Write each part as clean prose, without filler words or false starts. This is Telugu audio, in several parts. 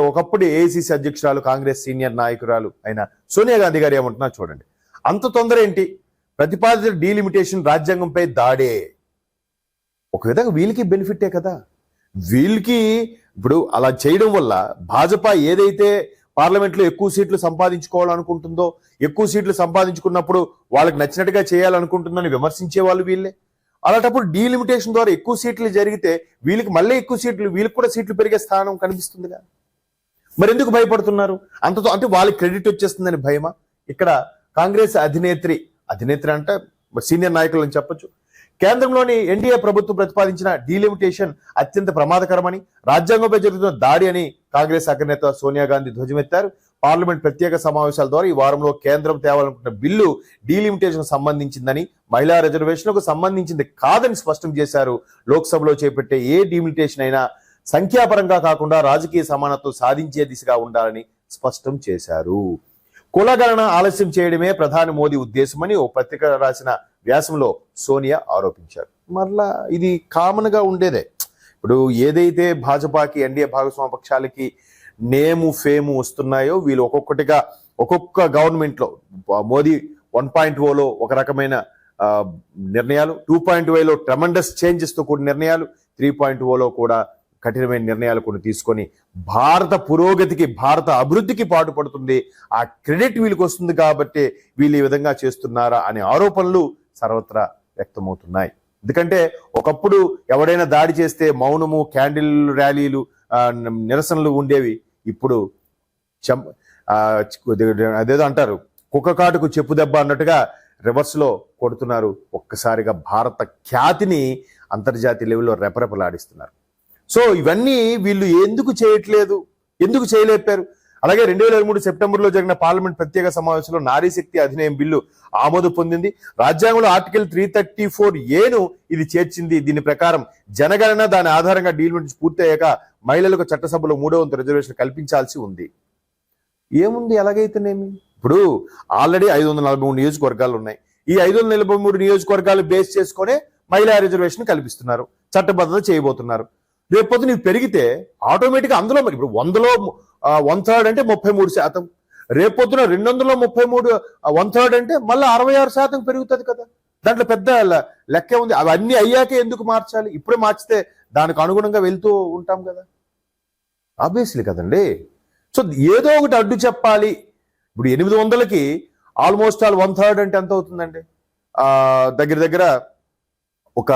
ఒకప్పుడు ఏఐసిసి అధ్యక్షురాలు, కాంగ్రెస్ సీనియర్ నాయకురాలు అయిన సోనియా గాంధీ గారు ఏమంటున్నారు చూడండి. అంత తొందర ఏంటి, ప్రతిపాదిత డీలిమిటేషన్ రాజ్యాంగంపై దాడే. ఒక విధంగా వీళ్ళకి బెనిఫిటే కదా. వీళ్ళకి ఇప్పుడు అలా చేయడం వల్ల భాజపా ఏదైతే పార్లమెంట్లో ఎక్కువ సీట్లు సంపాదించుకోవాలనుకుంటుందో, ఎక్కువ సీట్లు సంపాదించుకున్నప్పుడు వాళ్ళకి నచ్చినట్టుగా చేయాలనుకుంటుందని విమర్శించే వాళ్ళు వీళ్ళే. అలాంటప్పుడు డీలిమిటేషన్ ద్వారా ఎక్కువ సీట్లు జరిగితే వీళ్ళకి మళ్ళీ ఎక్కువ సీట్లు, వీళ్ళకి కూడా సీట్లు పెరిగే స్థానం కనిపిస్తుందిగా. మరి ఎందుకు భయపడుతున్నారు? అంతతో అంటే వాళ్ళకి క్రెడిట్ వచ్చేస్తుందని భయమా? ఇక్కడ కాంగ్రెస్ అధినేత్రి అంటే సీనియర్ నాయకులు అని చెప్పొచ్చు, కేంద్రంలోని ఎన్డీఏ ప్రభుత్వం ప్రతిపాదించిన డీలిమిటేషన్ అత్యంత ప్రమాదకరమని, రాజ్యాంగంపై జరుగుతున్న దాడి అని కాంగ్రెస్ అగ్రనేత సోనియా గాంధీ ధ్వజమెత్తారు. పార్లమెంట్ ప్రత్యేక సమావేశాల ద్వారా ఈ వారంలో కేంద్రం తేవాలనుకున్న బిల్లు డీలిమిటేషన్ సంబంధించిందని, మహిళా రిజర్వేషన్లకు సంబంధించింది కాదని స్పష్టం చేశారు. లోక్సభలో చేపట్టే ఏ డీలిమిటేషన్ అయినా సంఖ్యాపరంగా కాకుండా రాజకీయ సమానత్వం సాధించే దిశగా ఉండాలని స్పష్టం చేశారు. కులగణన ఆలస్యం చేయడమే ప్రధాని మోదీ ఉద్దేశమని ఓ పత్రిక రాసిన వ్యాసంలో సోనియా ఆరోపించారు. మరలా ఇది కామన్ గా ఉండేదే. ఇప్పుడు ఏదైతే భాజపాకి, ఎన్డీఏ భాగస్వామ్య పక్షాలకి నేము ఫేము వస్తున్నాయో వీళ్ళు ఒక్కొక్కటిగా ఒక్కొక్క గవర్నమెంట్లో మోదీ 1.0లో ఒక రకమైన నిర్ణయాలు, 2.0లో ట్రెమండస్ చేంజెస్ తో కూడిన నిర్ణయాలు, 3.0లో కూడా కఠినమైన నిర్ణయాలు కొన్ని తీసుకొని భారత పురోగతికి, భారత అభివృద్ధికి పాటుపడుతుంది. ఆ క్రెడిట్ వీళ్ళకి వస్తుంది కాబట్టి వీళ్ళు ఈ విధంగా చేస్తున్నారా అనే ఆరోపణలు సర్వత్రా వ్యక్తమవుతున్నాయి. ఎందుకంటే ఒకప్పుడు ఎవడైనా దాడి చేస్తే మౌనము, క్యాండిల్ ర్యాలీలు, నిరసనలు ఉండేవి. ఇప్పుడు అదేదో అంటారు, కుక్క కాటుకు చెప్పు దెబ్బ అన్నట్టుగా రివర్స్ లో కొడుతున్నారు. ఒక్కసారిగా భారత ఖ్యాతిని అంతర్జాతీయ లెవెల్లో రెపరెపలాడిస్తున్నారు. సో ఇవన్నీ వీళ్ళు ఎందుకు చేయట్లేదు, ఎందుకు చేయలేపారు? అలాగే 2023 సెప్టెంబర్లో జరిగిన పార్లమెంట్ ప్రత్యేక సమావేశంలో నారీ శక్తి అధినియం బిల్లు ఆమోదం పొందింది. రాజ్యాంగంలో ఆర్టికల్ 334A ఇది చేర్చింది. దీని ప్రకారం జనగణన, దాని ఆధారంగా డీలిమిటేషన్ పూర్తయ్యాక మహిళలకు చట్టసభలో 3వ వంతు రిజర్వేషన్ కల్పించాల్సి ఉంది. ఏముంది ఎలాగైతేనేమి, ఇప్పుడు ఆల్రెడీ 543 నియోజకవర్గాలు ఉన్నాయి. ఈ 543 నియోజకవర్గాలు బేస్ చేసుకునే మహిళా రిజర్వేషన్ కల్పిస్తున్నారు, చట్టబద్ధత చేయబోతున్నారు. రేపొద్దు నీకు పెరిగితే ఆటోమేటిక్గా అందులో ఇప్పుడు 100లో 1/3 అంటే 33%. రేపొద్దున 233 1/3 అంటే మళ్ళీ 66% పెరుగుతుంది కదా. దాంట్లో పెద్ద లెక్కే ఉంది. అవన్నీ అయ్యాకే ఎందుకు మార్చాలి? ఇప్పుడే మార్చితే దానికి అనుగుణంగా వెళ్తూ ఉంటాం కదా, ఆబ్వియస్లీ కదండి. సో ఏదో ఒకటి అడ్డు చెప్పాలి. ఇప్పుడు 800కి ఆల్మోస్ట్ 1/3 అంటే ఎంత అవుతుందండి? దగ్గర ఒక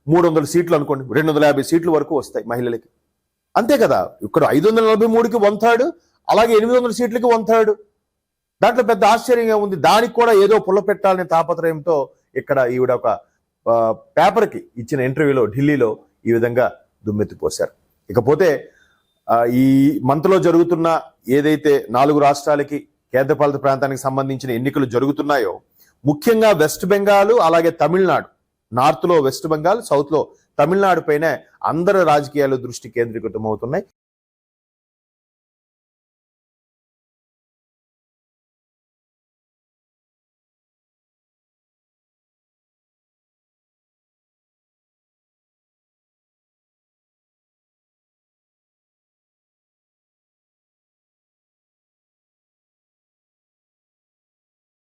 300 సీట్లు అనుకోండి, 250 సీట్ల వరకు వస్తాయి మహిళలకి, అంతే కదా. ఇక్కడ 543కి 1/3, అలాగే 800 సీట్లకి 1/3. దాంట్లో పెద్ద ఆశ్చర్యంగా ఉంది. దానికి కూడా ఏదో పుల్ల పెట్టాలనే తాపత్రయంతో ఇక్కడ ఈవిడ ఒక పేపర్కి ఇచ్చిన ఇంటర్వ్యూలో ఢిల్లీలో ఈ విధంగా దుమ్మెత్తిపోశారు. ఇకపోతే ఈ మంత్లో జరుగుతున్న ఏదైతే 4 రాష్ట్రాలకి, కేంద్రపాలిత ప్రాంతానికి సంబంధించిన ఎన్నికలు జరుగుతున్నాయో, ముఖ్యంగా వెస్ట్ బెంగాల్, అలాగే తమిళనాడు, నార్త్ లో వెస్ట్ బెంగాల్, సౌత్ లో తమిళనాడు పైన అందరి రాజకీయాలు దృష్టి కేంద్రీకృతం అవుతున్నాయి.